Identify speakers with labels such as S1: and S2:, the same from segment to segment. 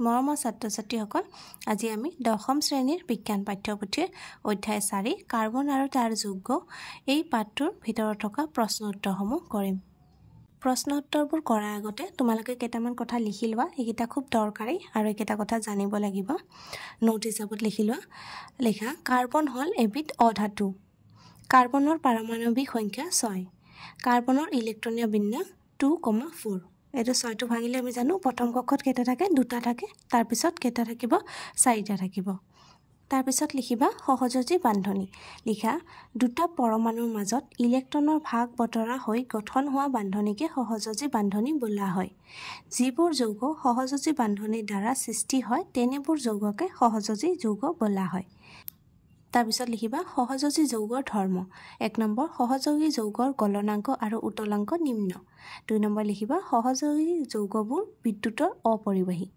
S1: মৰমৰ ছাত্ৰ-ছাত্ৰীসকল আজি আমি দশম শ্ৰেণীৰ বিজ্ঞান পাঠ্যপুথিৰ অধ্যায় 4 কাৰ্বন আৰু তাৰ যৌগ এই পাঠটোৰ ভিতৰত থকা প্ৰশ্ন উত্তৰসমূহ কৰিম। প্ৰশ্ন উত্তৰবোৰ কৰাৰ আগতে তোমালোকে কেইটামান কথা লিখি লোৱা, এইকেইটা খুব দৰকাৰী আৰু এইকেইটা কথা জানিব লাগিব। নোট হিচাপত লিখি লোৱা। লেখা কাৰ্বন হ'ল এবিধ অধাতু। কাৰ্বনৰ পাৰমাণৱিক সংখ্যা 6। কাৰ্বনৰ ইলেক্ট্ৰনীয় বিন্যাস 2,4। এইটো 6টো ভাঙিলে আমি জানো প্ৰথম কক্ষত কেইটা থাকে, দুটা থাকে, তাৰ পিছত কেইটা থাকিব, 4টা থাকিব। তাৰ পিছত লিখিবা সহযোজী বান্ধনী। লিখা দুটা পৰমাণুৰ মাজত ইলেক্ট্ৰনৰ ভাগ বতৰা হৈ গঠন হোৱা বান্ধনীকে সহযোজী বান্ধনী বোলা হয়। যিবোৰ যৌগ সহযোজী বান্ধনীৰ দ্বাৰা সৃষ্টি হয় তেনেবোৰ যৌগকে সহযোজী যৌগ বোলা হয়। তাৰ পিছত লিখিবা সহযোজী যৌগৰ ধৰ্ম। 1 নম্বৰ সহযোগী যৌগৰ গলনাংক আৰু উতলাংক নিম্ন। 2 নম্বৰ লিখিবা সহযোগী যৌগবোৰ বিদ্যুতৰ অপৰিবাহী।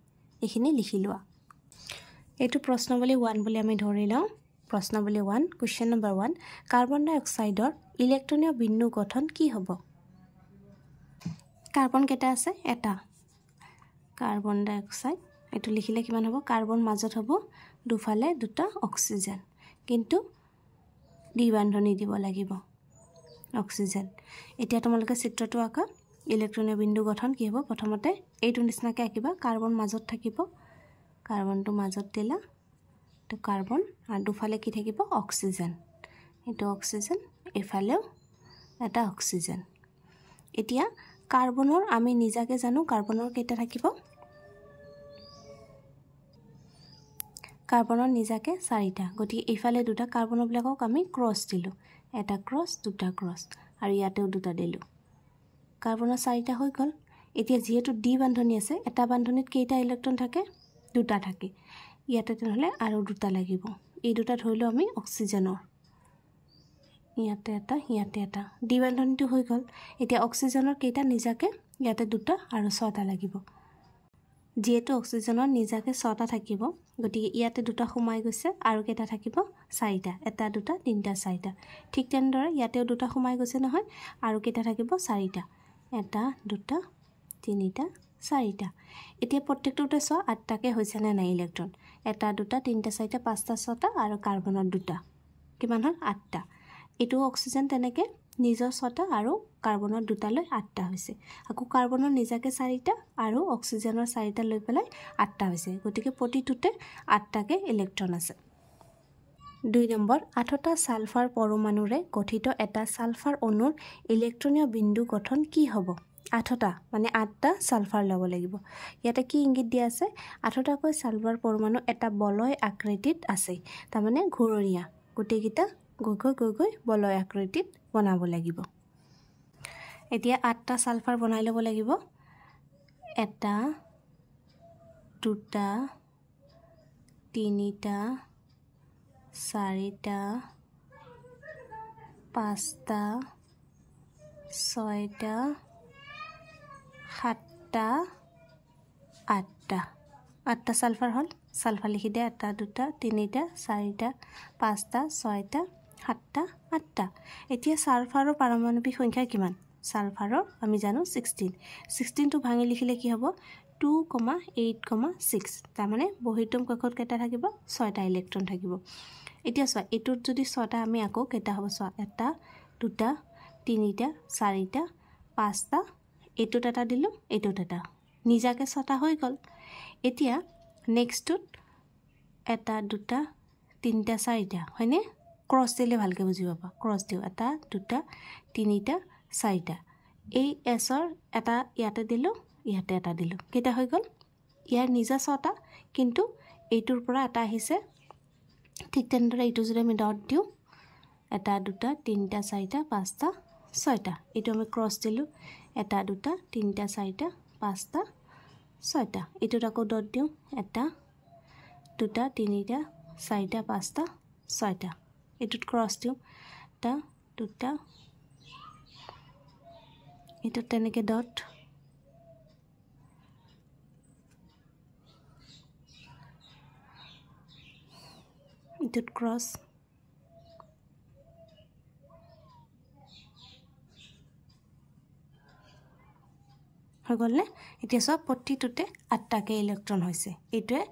S1: এইখিনি লিখি লোৱা। এইটো প্ৰশ্নৱলী 1 বুলি আমি ধৰি লওঁ। প্ৰশ্নৱলী 1 কুৱেশ্যন নম্বৰ 1 কাৰ্বন ডাই অক্সাইডৰ ইলেক্ট্ৰনীয় বিন্দু গঠন কি হ'ব? কাৰ্বন কেইটা আছে? এটা। কাৰ্বন ডাই অক্সাইড এইটো লিখিলে কিমান হ'ব? কাৰ্বন মাজত হ'ব, দুফালে দুটা অক্সিজেন, কিন্তু দ্বিবান্ধনী দিব লাগিব অক্সিজেন। এতিয়া তোমালোকে চিত্ৰটো আঁকা। ইলেক্ট্ৰনীয় বিন্দু গঠন কি হ'ব? প্ৰথমতে এইটো নিচিনাকৈ আঁকিবা। কাৰ্বন মাজত থাকিব, কাৰ্বনটো মাজত দিলা, এইটো কাৰ্বন আৰু দুফালে কি থাকিব? অক্সিজেন। এইটো অক্সিজেন, এইফালেও এটা অক্সিজেন। এতিয়া কাৰ্বনৰ আমি নিজাকৈ জানো কাৰ্বনৰ কেইটা থাকিব? কাৰ্বনৰ নিজাকৈ 4টা। গতিকে এইফালে দুটা কাৰ্বনবিলাকক আমি ক্ৰছ দিলোঁ, এটা ক্ৰছ, দুটা ক্ৰছ, আৰু ইয়াতেও দুটা দিলোঁ। কাৰ্বনৰ 4টা হৈ গ'ল। এতিয়া যিহেতু ডি বান্ধনী আছে, এটা বান্ধনীত কেইটা ইলেক্ট্ৰন থাকে? দুটা থাকে। ইয়াতে তেনেহ'লে আৰু দুটা লাগিব। এই দুটা ধৰিলোঁ আমি অক্সিজেনৰ, ইয়াতে এটা, ইয়াতে এটা। ডি বান্ধনীটো হৈ গ'ল। এতিয়া অক্সিজেনৰ কেইটা নিজাকৈ? ইয়াতে দুটা আৰু 6টা লাগিব। যিহেতু অক্সিজেনৰ নিজাকৈ 6টা থাকিব, গতিকে ইয়াতে দুটা সোমাই গৈছে আৰু কেইটা থাকিব? 4টা। এটা, দুটা, তিনিটা, 4টা। ঠিক তেনেদৰে ইয়াতেও দুটা সোমাই গৈছে নহয়, আৰু কেইটা থাকিব? 4টা। এটা, দুটা, তিনিটা, 4টা। এতিয়া প্ৰত্যেকটোতে চোৱা 8টাকৈ হৈছেনে নাই ইলেক্ট্ৰন? এটা, দুটা, তিনিটা, 4টা, 5টা, 6টা আৰু কাৰ্বনৰ দুটা। কিমান হ'ল? 8টা। এইটো অক্সিজেন তেনেকৈ নিজৰ 6টা আৰু কাৰ্বনৰ দুটালৈ 8টা হৈছে। আকৌ কাৰ্বনৰ নিজাকৈ 4টা আৰু অক্সিজেনৰ 4টা লৈ পেলাই 8টা হৈছে। গতিকে প্ৰতিটোতে 8টাকৈ ইলেক্ট্ৰন আছে। 2 নম্বৰ 8টা ছালফাৰ পৰমাণুৰে গঠিত এটা ছালফাৰ অণুৰ ইলেক্ট্ৰনীয় বিন্দু গঠন কি হ'ব? 8টা মানে 8টা ছালফাৰ ল'ব লাগিব। ইয়াতে কি ইংগিত দিয়া আছে? 8টাকৈ ছালফাৰ পৰমাণু এটা বলয় আকৃতিত আছে, তাৰমানে ঘূৰণীয়া। গোটেইকেইটা গৈ গৈ বলয় আকৃতিত বনাব লাগিব। এতিয়া 8টা ছালফাৰ বনাই ল'ব লাগিব। 1, 2, 3, 4, 5, 6, 7, 8টা। 8টা ছালফাৰ হ'ল। ছালফাৰ লিখি দিয়া। 1, 2, 3, 4, 5, 6, 7, 8টা। এতিয়া ছালফাৰৰ পাৰমাণৱিক সংখ্যা কিমান? ছালফাৰৰ আমি জানো 16। 16টো ভাঙি লিখিলে কি হ'ব? 2,8,6। তাৰমানে বহিৰ্তম কক্ষত কেইটা থাকিব? 6টা ইলেক্ট্ৰন থাকিব। এতিয়া চোৱা, এইটোত যদি 6টা আমি আকৌ কেইটা হ'ব? চোৱা, 1, 2, 3, 4, 5টা। এইটোত এটা দিলোঁ, এইটোত এটা, নিজাকৈ 6টা হৈ গ'ল। এতিয়া নেক্সটটোত 1, 2, 3, 4 হয়নে? ক্ৰছ দিলে ভালকৈ বুজিব পাবা। ক্ৰছ দিওঁ। 1, 2, 3, 4। এই এছৰ এটা ইয়াতে দিলোঁ, ইয়াতে এটা দিলোঁ। কেইটা হৈ গ'ল? ইয়াৰ নিজা 6টা, কিন্তু এইটোৰ পৰা এটা আহিছে। ঠিক তেনেদৰে এইটো যদি আমি ডট দিওঁ, 1, 2, 3, 4, 5, 6টা। এইটো আমি ক্ৰছ দিলোঁ। 1, 2, 3, 4, 5, 6টা। এইটোত আকৌ ডট দিওঁ। 1, 2, 3, 4, 5, 6টা। এইটোত ক্ৰছ দিওঁ। 1, 2, এইটোত তেনেকৈ ডট, এইটোত ক্ৰছ, হৈ হৈ গ'ল নে এতিয়া সব প্ৰতিটোতে 8টাকে ইলেক্ট্ৰন হৈছে এইটোৱে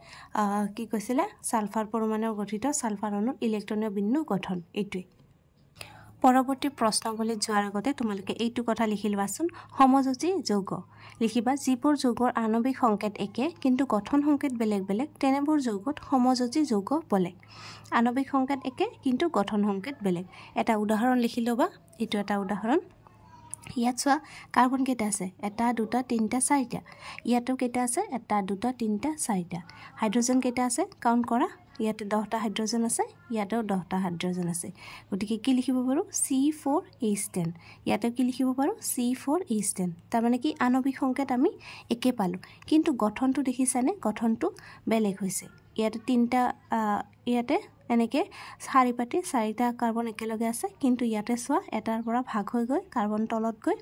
S1: কি কৈছিলে সালফাৰ পৰমাণুৰ গঠিত সালফাৰ অণুৰ ইলেক্ট্ৰনীয় বিন্দু গঠন এইটোৱে পৰৱৰ্তী প্ৰশ্নগুলিত যোৱাৰ আগতে তোমালোকে এইটো কথা লিখি লবাচোন সমযোজী যৌগ লিখিবা যিবোৰ যৌগৰ আণবিক সংকেত একে কিন্তু গঠন সংকেত বেলেগ বেলেগ তেনেবোৰ যৌগত সমযোজী যৌগ বোলে আণবিক সংকেত একে কিন্তু গঠন সংকেত বেলেগ এটা উদাহৰণ লিখি লবা এইটো এটা উদাহৰণ ইয়াত চোৱা কাৰ্বন কেইটা আছে এটা দুটা তিনটা চাৰিটা ইয়াতো কেইটা আছে এটা দুটা তিনটা চাৰিটা হাইড্ৰোজেন কেইটা আছে কাউন্ট কৰা ইয়াতে 10টা হাইড্ৰোজেন আছে ইয়াতেও 10টা হাইড্ৰোজেন আছে গতিকে কি লিখিব পাৰো C4H10 ইয়াতে কি লিখিব পাৰো C4H10 তাৰ মানে কি আণবিক সংকেত আমি একে পালো কিন্তু গঠনটো দেখিছানে গঠনটো বেলেগ হৈছে ইয়াতে তিনটা ইয়াতে এনেকে চাৰি পাটি চাৰিটা কাৰ্বন একেলগে আছে কিন্তু ইয়াতে চোৱা এটাৰ পৰা ভাগ হৈ গৈ কাৰ্বন তলত গৈ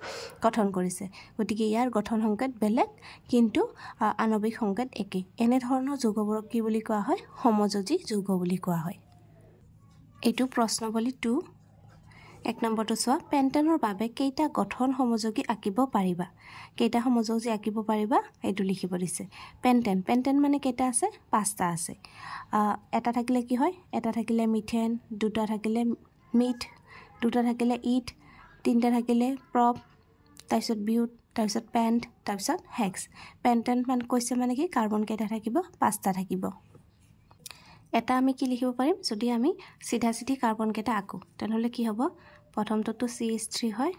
S1: গঠন কৰিছে গতিকে ইয়াৰ গঠন সংকেত বেলেগ কিন্তু আণবিক সংকেত একে এনে ধৰণৰ যৌগবোৰক কি বুলি কোৱা হয় সমযোজী যৌগ বুলি কোৱা হয় এইটো প্ৰশ্নৱলী 2 এক নম্বৰটো চোৱা পেন্টেনৰ বাবে কেইটা গঠন সমযোগী আঁকিব পাৰিবা কেইটা সমযোজী আঁকিব পাৰিবা এইটো লিখিব দিছে পেন্টেন মানে কেইটা আছে 5টা আছে এটা থাকিলে কি হয় এটা থাকিলে মিথেন দুটা থাকিলে মিথ দুটা থাকিলে ইথ তিনটা থাকিলে প্ৰপ তাৰপিছত বিউট তাৰপিছত পেন্ট তাৰপিছত হেক্স পেন্টেন মানে কৈছে মানে কি কাৰ্বন কেইটা থাকিব 5টা থাকিব এটা আমি কি লিখিব পাৰিম যদি আমি সিধা সিধি কাৰ্বন কেইটা আঁকো তেনেহলে কি হ'ব প্ৰথমটো CH3 হয়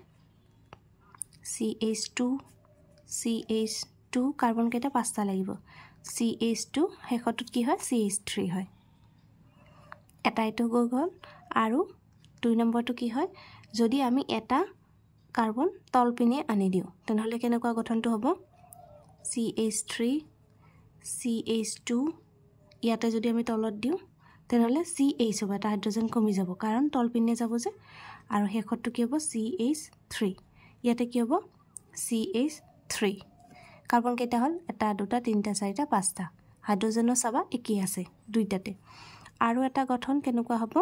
S1: CH2 কাৰ্বন কেইটা 5টা লাগিব CH2 হেকটত কি হয় CH3 হয় এটা এটো গৈ গ'ল আৰু 2 নম্বৰটো কি হয় যদি আমি এটা কাৰ্বন তল পিনে আনি দিও তেনেহলে কেনেকুৱা গঠনটো হ'ব CH3 CH2 ইয়াতে যদি আমি তলত দিও তেনেহলে CH হ'ব এটা হাইড্ৰোজেন কমি যাব কাৰণ তল পিনে যাব যে আৰু হেকটটো কি হ'ব CH3 ইয়াতে কি হ'ব CH3 কাৰ্বন কেইটা হল এটা দুটা তিনটা চাৰিটা পাঁচটা হাইড্ৰোজেনৰ চাবা একেই আছে দুইটাতে আৰু এটা গঠন কেনেকুৱা হ'ব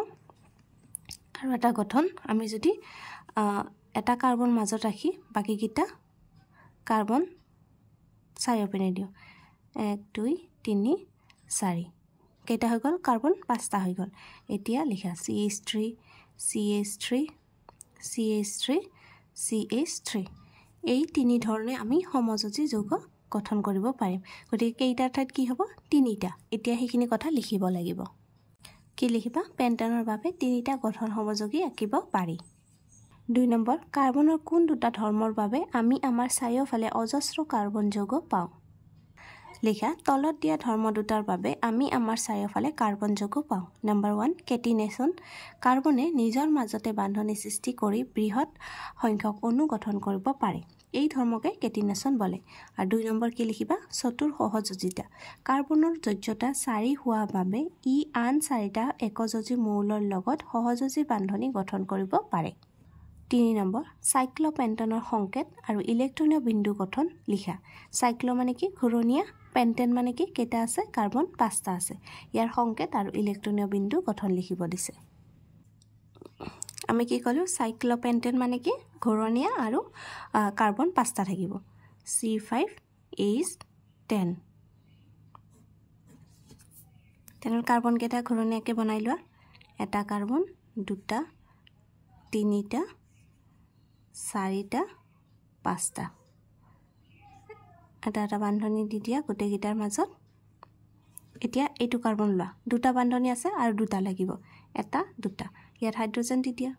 S1: আৰু এটা গঠন আমি যদি এটা কাৰ্বন মাজত ৰাখি বাকি কিটা কাৰ্বন চাৰিওপিনে দিও 1 2 3 4 কেইটা হৈ গ'ল কাৰ্বন 5টা হৈ গ'ল এতিয়া লিখা CH3 CH3 CH3 CH3 এই তিনি ধৰণে আমি সমযোজী যৌগ গঠন কৰিব পাৰিম গতিকে কেইটাৰ ঠাইত কি হ'ব তিনিটা এতিয়া সেইখিনি কথা লিখিব লাগিব কি লিখিবা পেন্টেনৰ বাবে তিনিটা গঠন সমযোগী আঁকিব পাৰি 2 নম্বৰ কাৰ্বনৰ কোন দুটা ধৰ্মৰ বাবে আমি আমাৰ চাৰিওফালে অজস্ৰ কাৰ্বন যৌগ পাওঁ লিখা তলত দিয়া ধৰ্ম দুটাৰ বাবে আমি আমাৰ চাৰিওফালে কাৰ্বন যৌগ পাওঁ নম্বৰ 1 কেটিনেশন কাৰ্বনে নিজৰ মাজতে বান্ধনী সৃষ্টি কৰি বৃহৎ সংখ্যক অণু গঠন কৰিব পাৰে এই ধৰ্মকে কেটিনেশন বলে আৰু 2 নম্বৰ কি লিখিবা চতুৰ সহযোজিতা কাৰ্বনৰ যোজ্যতা 4 হোৱা বাবে ই আন 4টা একযোজী মৌলৰ লগত সহযোজী বান্ধনী গঠন কৰিব পাৰে 3 নম্বৰ সাইক্লোপেন্টেনৰ সংকেত আৰু ইলেক্ট্ৰনীয় বিন্দু গঠন লিখা সাইক্লো মানে কি ঘূৰণীয়া পেন্টেন মানে কি কেইটা আছে কাৰ্বন 5টা আছে ইয়াৰ সংকেত আৰু ইলেক্ট্ৰনীয় বিন্দু গঠন লিখিব দিছে আমি কি কলো সাইক্লোপেন্টেন মানে কি ঘূৰণীয়া আৰু কাৰ্বন 5টা থাকিব C5H10 তেনৰ কাৰ্বন কেইটা ঘূৰণীয়াকে বনাই লোৱা এটা কাৰ্বন দুটা তিনিটা চাৰিটা পাঁচটা এটা বান্ধনী দি দিয়া গোটেই গিটাৰ মাজত এতিয়া এইটো কাৰ্বন লোৱা দুটা বান্ধনী আছে আৰু দুটা লাগিব এটা দুটা ইয়াত হাইড্ৰোজেন দি দিয়া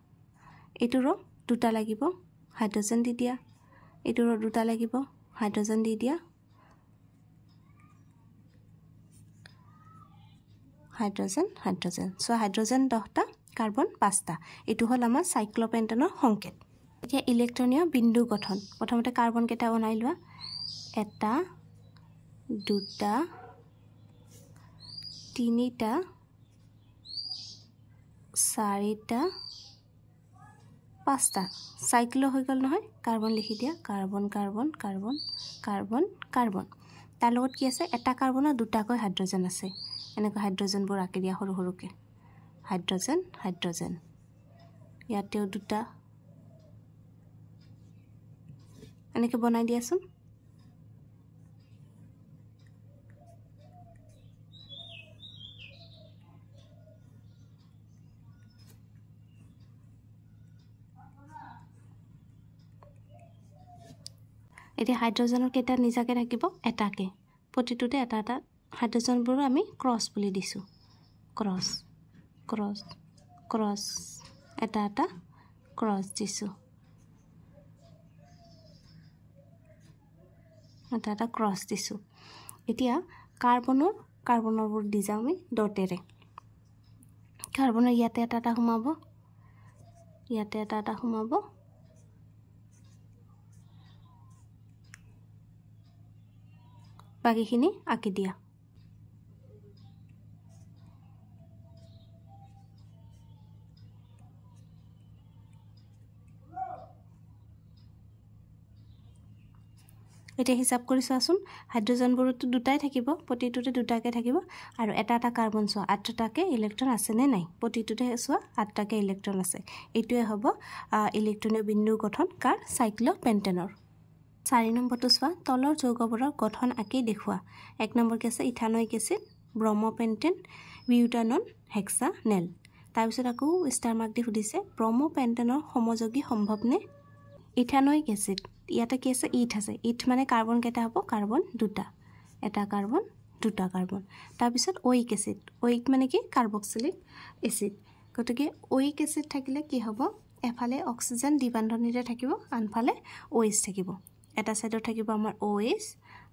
S1: এইটোৰ দুটা লাগিব হাইড্ৰোজেন দি দিয়া এইটোৰ দুটা লাগিব হাইড্ৰোজেন দি দিয়া হাইড্ৰোজেন সো হাইড্ৰোজেন 10টা কাৰ্বন 5টা এটো হল আমাৰ সাইক্লোপেন্টেনৰ সংকেত এতিয়া ইলেক্ট্ৰনীয় বিন্দু গঠন প্ৰথমতে কাৰ্বন কেটা বনাই লোৱা এটা দুটা তিনিটা চাৰিটা পাঁচটা সাইক্লো হৈ গল নহয় কাৰ্বন লিখি দিয়া carbon carbon carbon carbon carbon তাৰ লগত কি আছে এটা কাৰ্বনৰ দুটাকৈ হাইড্ৰোজেন আছে এনেকৈ হাইড্ৰোজেনবোৰ আঁকি দিয়া সৰু সৰুকে হাইড্ৰোজেন ইয়াতেও দুটা এনেকৈ বনাই দিয়াচোন এতিয়া হাইড্ৰজেনৰ কেইটা নিজাকে থাকিব এটাকে প্ৰতিটোতে এটা এটা হাইড্ৰজেনবোৰ আমি ক্ৰছ বুলি দিছো ক্ৰছ ক্ৰছ ক্ৰছ এটা এটা ক্ৰছ দিছো এটা এটা ক্ৰছ দিছো এতিয়া কাৰ্বনৰবোৰ দি যাও আমি ডটেৰে কাৰ্বনৰ ইয়াতে এটা এটা সোমাব ইয়াতে এটা এটা সোমাব বাকিখিনি আঁকি দিয়া এতিয়া হিসাব কৰি চোৱাচোন হাইড্ৰজেনবোৰতো দুটাই থাকিব প্ৰতিটোতে দুটাকে থাকিব আৰু এটা এটা কাৰ্বন চোৱা আঠটাকে ইলেক্ট্ৰন আছে নে নাই প্ৰতিটোতে চোৱা আঠটাকে ইলেক্ট্ৰন আছে এইটোৱে হ'ব ইলেক্ট্ৰনীয় বিন্দু গঠন কাৰ সাইক্লোপেন্টেনৰ 4 নম্বৰটো চোৱা তলৰ যৌগবোৰৰ গঠন আঁকি দেখুৱা 1 নম্বৰ কি আছে ইথানয়িক এচিড ব্ৰমপেন্টেন বিউটানন হেক্সানেল তাৰ পিছত আকৌ ষ্টাৰ মাৰ্ক দি সুধিছে ব্ৰমপেন্টেনৰ সমযোগী সম্ভৱনে ইথানয়িক এচিড ইয়াতে কি আছে ইথ আছে ইথ মানে কাৰ্বন কেটা হ'ব কাৰ্বন দুটা এটা কাৰ্বন দুটা কাৰ্বন তাৰ পিছত ওইক এচিড ওইক মানে কি কাৰ্বক্সিলিক এচিড গতিকে ওইক এচিড থাকিলে কি হ'ব এফালে অক্সিজেন দ্বিবান্ধনীৰে থাকিব আনফালে OH থাকিব এটা সাইডত থাকিব আমাৰ OH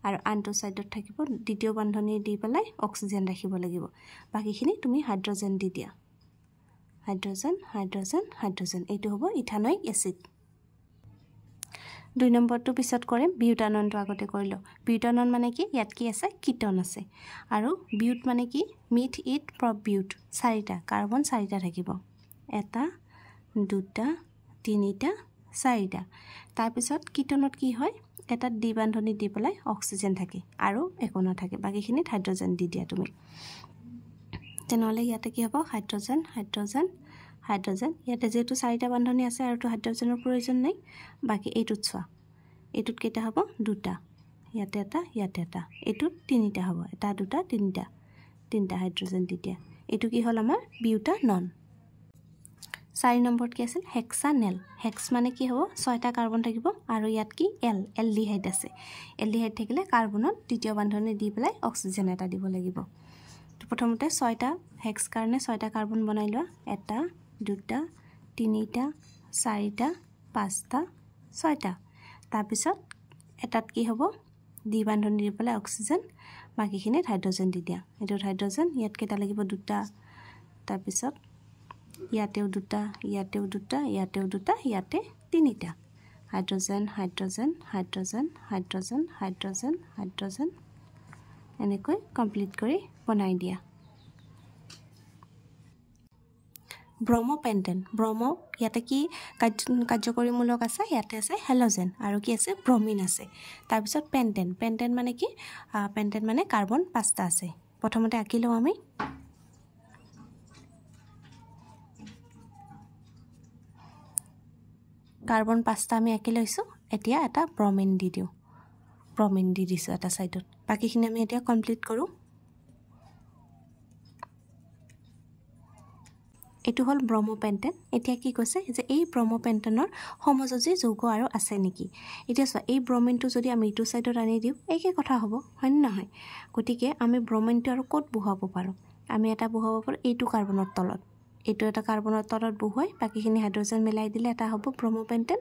S1: আৰু আনটো সাইডত থাকিব দ্বিতীয় বান্ধনী দি পেলাই অক্সিজেন ৰাখিব লাগিব বাকিখিনি তুমি হাইড্ৰজেন দি দিয়া হাইড্ৰজেন হাইড্ৰজেন হাইড্ৰজেন এইটো হ'ব ইথানয়িক এচিড 2 নম্বৰটো পিছত কৰিম বিউটাননটো আগতে কৰিলো বিউটানন মানে কি ইয়াত কি আছে কিটন আছে আৰু বিউট মানে কি মিথ ইট প্ৰবিউট চাৰিটা কাৰ্বন চাৰিটা থাকিব এটা দুটা তিনিটা চাৰিটা তাৰ পিছত কিটনত কি হয় এটা দ্বিবান্ধনী দি পেলাই অক্সিজেন থাকে আৰু একো নাথাকে বাকিখিনি হাইড্ৰজেন দি দিয়া তুমি তেনেহলে ইয়াতে কি হ'ব হাইড্ৰজেন হাইড্ৰজেন হাইড্ৰজেন ইয়াতে যেটো চাৰিটা বান্ধনী আছে আৰু তো হাইড্ৰজেনৰ প্ৰয়োজন নাই বাকি এইটোত চোৱা এইটোত কেটা হ'ব দুটা ইয়াতে এটা এইটোত তিনিটা হ'ব এটা দুটা তিনিটা হাইড্ৰজেন দি দিয়া এইটো কি হ'ল আমাৰ বিউটানন 4 নম্বৰত কি আছিল হেক্সানেল হেক্স মানে কি হ'ব 6টা কাৰ্বন থাকিব আৰু ইয়াত কি এলডিহাইড আছে এলডিহাইড থাকিলে কাৰ্বনত দ্বিতীয় বান্ধনী দি পেলাই অক্সিজেন এটা দিব লাগিব তো প্ৰথমতে 6টা হেক্স কাৰণে 6টা কাৰ্বন বনাই লোৱা এটা দুটা তিনিটা চাৰিটা পাঁচটা ছয়টা তাৰ পিছত এটাত কি হ'ব দ্বিবান্ধনী দি পেলাই অক্সিজেন বাকিখিনিত হাইড্ৰজেন দি দিয়া এটোত হাইড্ৰজেন ইয়াত কেটা লাগিব দুটা তাৰ পিছত ইয়াতেও দুটা ইয়াতেও দুটা ইয়াতেও দুটা ইয়াতে তিনিটা hydrogen hydrogen hydrogen hydrogen hydrogen hydrogen এনেকৈ কমপ্লিট কৰি বনাই দিয়া ব্ৰমপেন্টেন ব্ৰম ইয়াতে কি কাৰ্যকৰীমূলক আছে ইয়াতে আছে হেলোজেন আৰু কি আছে ব্ৰমিন আছে তাৰ পিছত পেন্টেন মানে কি পেন্টেন মানে কাৰ্বন 5টা আছে প্ৰথমতে আঁকি লও আমি কাৰ্বন 5টা আমি আঁকি লৈছো এতিয়া এটা ব্ৰমিন দি দিও ব্ৰমিন দি দিছো এটা সাইডত বাকিখিনি আমি এতিয়া কমপ্লিট কৰো এটো হল ব্ৰমপেন্টেন এতিয়া কি কৈছে যে এই ব্ৰমপেন্টেনৰ সমযোজী যৌগ আৰু আছে নেকি এতিয়া চোৱা এই ব্ৰমিনটো যদি আমি ইটো সাইডত আনি দিও একে কথা হ'ব হয় নহয় গতিকে আমি ব্ৰমিনটো আৰু ক'ত বহাব পাৰো আমি এটা বহাব পাৰো এইটো কাৰ্বনৰ তলত এইটো এটা কাৰ্বনৰ তলত বহুৱাই বাকিখিনি হাইড্ৰজেন মিলাই দিলে এটা হ'ব ব্ৰমপেন্টেন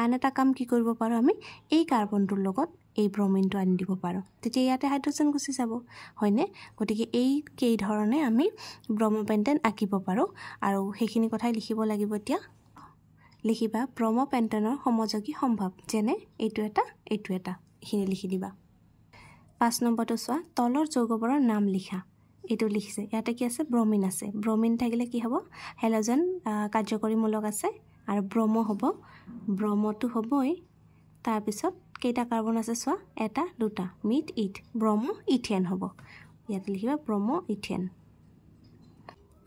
S1: আন এটা কাম কি কৰিব পাৰো আমি এই কাৰ্বনটোৰ লগত এই ব্ৰমিনটো আনি দিব পাৰো তেতিয়া ইয়াতে হাইড্ৰজেন গুছি যাব হয়নে গতিকে এই কেই ধৰণে আমি ব্ৰমপেন্টেন আঁকিব পাৰো আৰু হেখিনি কথাই লিখিব লাগিব এতিয়া লিখিবা ব্ৰমপেন্টেনৰ সমযোগী সম্ভৱ যেনে এইটো এটা এখিনি লিখি দিবা 5 নম্বৰটো চোৱা তলৰ যৌগবোৰৰ নাম লিখা এটো লিখিছে ইয়াতে কি আছে ব্ৰমিন আছে ব্ৰমিন থাকিলে কি হ'ব হেলোজেন কাৰ্যকৰীমূলক আছে আৰু ব্ৰম হ'ব ব্ৰমটো হ'বই তাৰ পিছত কেইটা কাৰ্বন আছে চোৱা এটা দুটা মিথ ইথ ব্ৰমো ইথেন হ'ব ইয়াত লিখিবা ব্ৰমো ইথেন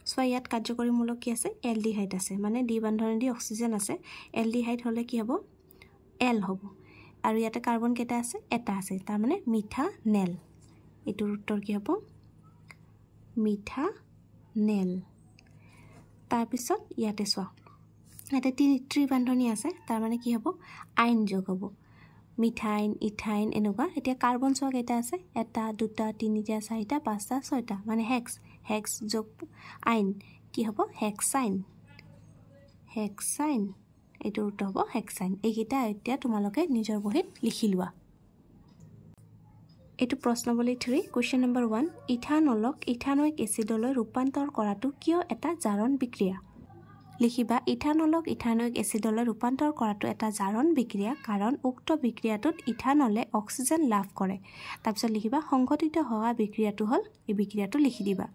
S1: চোৱা ইয়াত কাৰ্যকৰীমূলক কি আছে এলডিহাইড আছে মানে দ্বিবান্ধনী দি অক্সিজেন আছে এলডিহাইড হলে কি হ'ব এল হ'ব আৰু ইয়াতে কাৰ্বন কেটা আছে এটা আছে তাৰ মানে মিথানেল এটোৰ উত্তৰ কি হ'ব মিথানেল তাৰ পিছত ইয়াতে চোৱা ইয়াতে ত্ৰিবান্ধনী আছে তাৰ মানে কি হ'ব আইন যোগ হ'ব মিথাইন ইথাইন এনেকুৱা এতিয়া কাৰ্বন চোৱা কেইটা আছে 1 2 3 4 5 6টা মানে হেক্স হেক্স যোগ আইন কি হ'ব হেক্সাইন হেক্সাইন এটো ৰুট হ'ব হেক্সাইন এইকেইটা এতিয়া তোমালোকে নিজৰ বহিত লিখি লোৱা এটো প্ৰশ্নবলী 3 কোৱেশ্চন নম্বৰ 1 ইথানলক ইথানোইক এসিডলৈ ৰূপান্তৰ কৰাটো কিয় এটা জাৰণ বিক্ৰিয়া লিখিবা ইথানলক ইথানোইক এসিডলৈ ৰূপান্তৰ কৰাটো এটা জাৰণ বিক্ৰিয়া কাৰণ উক্ত বিক্ৰিয়াটোত ইথানলে অক্সিজেন লাভ কৰে তাৰপিছত লিখিবা সংঘটিত হোৱা বিক্ৰিয়াটো হল এই বিক্ৰিয়াটো লিখি দিবা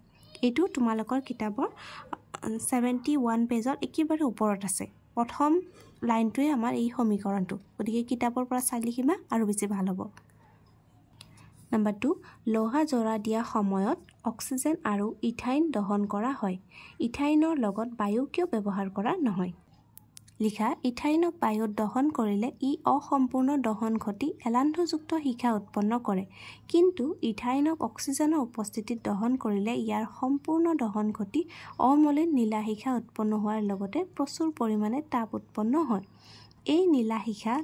S1: এটো তোমালোকৰ কিতাপৰ 71 পেজৰ একেবাৰে ওপৰত আছে প্ৰথম লাইনটোৱে আমাৰ এই সমীকৰণটো গতিকে কিতাপৰ পৰা চাই লিখিবা আৰু বেছি ভাল হ'ব Number 2 লোহা জৰা দিয়া সময়ত অক্সিজেন আৰু ইথাইন দহন কৰা হয় ইথাইনৰ লগত বায়ু কিয় ব্যৱহাৰ কৰা নহয় লিখা ইথাইনক বায়ুত দহন কৰিলে ই অসম্পূৰ্ণ দহন ঘটি এলান্ধযুক্ত শিখা উৎপন্ন কৰে কিন্তু ইথাইনক অক্সিজেনৰ উপস্থিতিত দহন কৰিলে ইয়াৰ সম্পূৰ্ণ দহন ঘটি অমলিন নীলা শিখা উৎপন্ন হোৱাৰ লগতে প্ৰচুৰ পৰিমাণে তাপ উৎপন্ন হয় এই নীলা শিখা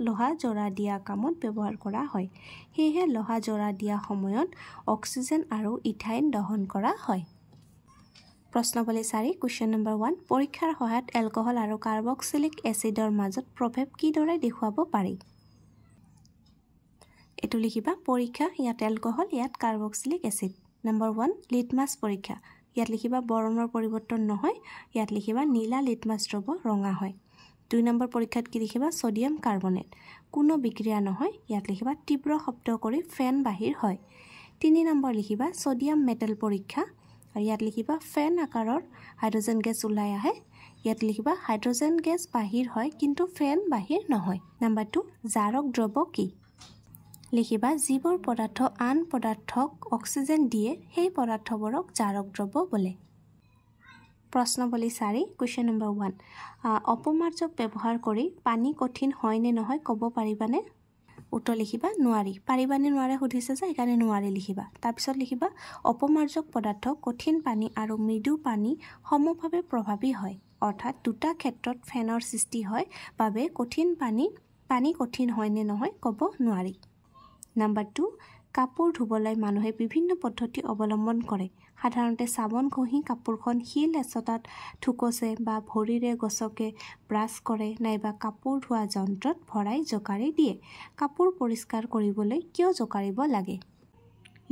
S1: লোহা জৰা দিয়া কামত ব্যৱহাৰ কৰা হয় হেহে লোহা জৰা দিয়া সময়ত অক্সিজেন আৰু ইথাইন দহন কৰা হয় প্ৰশ্নবলী 4 কোৱেশ্চন নম্বৰ 1 পৰীক্ষাৰ সহায়ত এলকহল আৰু কাৰ্বক্সিলিক এসিডৰ মাজত প্ৰভাৱ কি দৰে দেখুৱাব পাৰি এটো লিখিবা পৰীক্ষা ইয়াত এলকহল ইয়াত কাৰ্বক্সিলিক এসিড নম্বৰ 1 লিটমাছ পৰীক্ষা ইয়াত লিখিবা বৰণৰ পৰিৱৰ্তন নহয় ইয়াত লিখিবা নীলা লিটমাছ দ্ৰৱ ৰঙা হয় 2 নম্বৰ পৰীক্ষাত কি লিখিবা সোডিয়াম কাৰ্বনেট কোনো বিক্ৰিয়া নহয় ইয়াত লিখিবা তীব্ৰ শব্দ কৰি ফেন বাহিৰ হয় 3 নম্বৰ লিখিবা সোডিয়াম মেটেল পৰীক্ষা আৰু ইয়াত লিখিবা ফেন আকাৰৰ হাইড্ৰোজেন গেছ ওলাই আহে ইয়াত লিখিবা হাইড্ৰোজেন গেছ বাহিৰ হয় কিন্তু ফেন বাহিৰ নহয় নম্বৰ 2 জাৰক দ্ৰৱ কি লিখিবা যিবোৰ পদাৰ্থ আন পদাৰ্থক অক্সিজেন দিয়ে সেই পদাৰ্থবোৰক জাৰক দ্ৰৱ বোলে প্ৰশ্নবলী 4 কোৱেশ্চন নম্বৰ 1 অপমাৰ্জক ব্যৱহাৰ কৰি পানী কঠিন হয় নে নহয় ক'ব পাৰিবানে উত্তৰ লিখিবা নোৱাৰি পাৰিবানে নোৱাৰে সুধিছে যে একানে নোৱাৰি লিখিবা তাৰপিছত লিখিবা অপমাৰ্জক পদাৰ্থ কঠিন পানী আৰু মৃদু পানী সমভাৱে প্ৰভাৱী হয় অৰ্থাৎ দুটা ক্ষেত্ৰত ফেনৰ সৃষ্টি হয় বাবে কঠিন পানী কঠিন হয় নে নহয় ক'ব নোৱাৰি নম্বৰ 2 কাপোৰ ধুবলৈ মানুহে বিভিন্ন পদ্ধতি অৱলম্বন কৰে সাধাৰণতে সাবন ঘঁহি কাপোৰখন শিল এচটাত থুকছে বা ভৰিৰে গছকে ব্ৰাছ কৰে নাইবা কাপোৰ ধোৱা যন্ত্ৰত ভৰাই জকাৰি দিয়ে কাপোৰ পৰিষ্কাৰ কৰিবলৈ কিয় জকাৰিব লাগে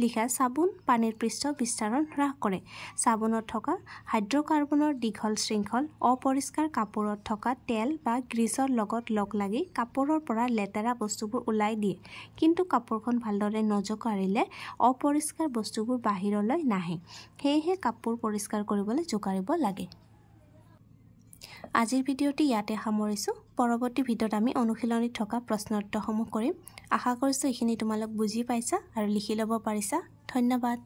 S1: লিখা সাবুন পানীৰ পৃষ্ঠ বিস্তাৰণ হ্ৰাস কৰে সাবুনত থকা হাইড্ৰকাৰ্বনৰ দীঘল শৃংখল অপৰিষ্কাৰ কাপোৰত থকা তেল বা গ্ৰীজৰ লগত লগ লাগি কাপোৰৰ পৰা লেতেৰা বস্তুবোৰ ওলাই দিয়ে কিন্তু কাপোৰখন ভালদৰে নজকাৰিলে অপৰিষ্কাৰ বস্তুবোৰ বাহিৰলৈ নাহে হেহে কাপোৰ পৰিষ্কাৰ কৰিবলৈ জকাৰিব লাগে আজিৰ ভিডিঅ'টি ইয়াতে সামৰিছো পৰৱৰ্তী ভিডিঅ'ত আমি অনুশীলনীত থকা প্ৰশ্ন উত্তৰসমূহ কৰিম আশা কৰিছো এইখিনি তোমালোক বুজি পাইছা আৰু লিখি ল'ব পাৰিছা ধন্যবাদ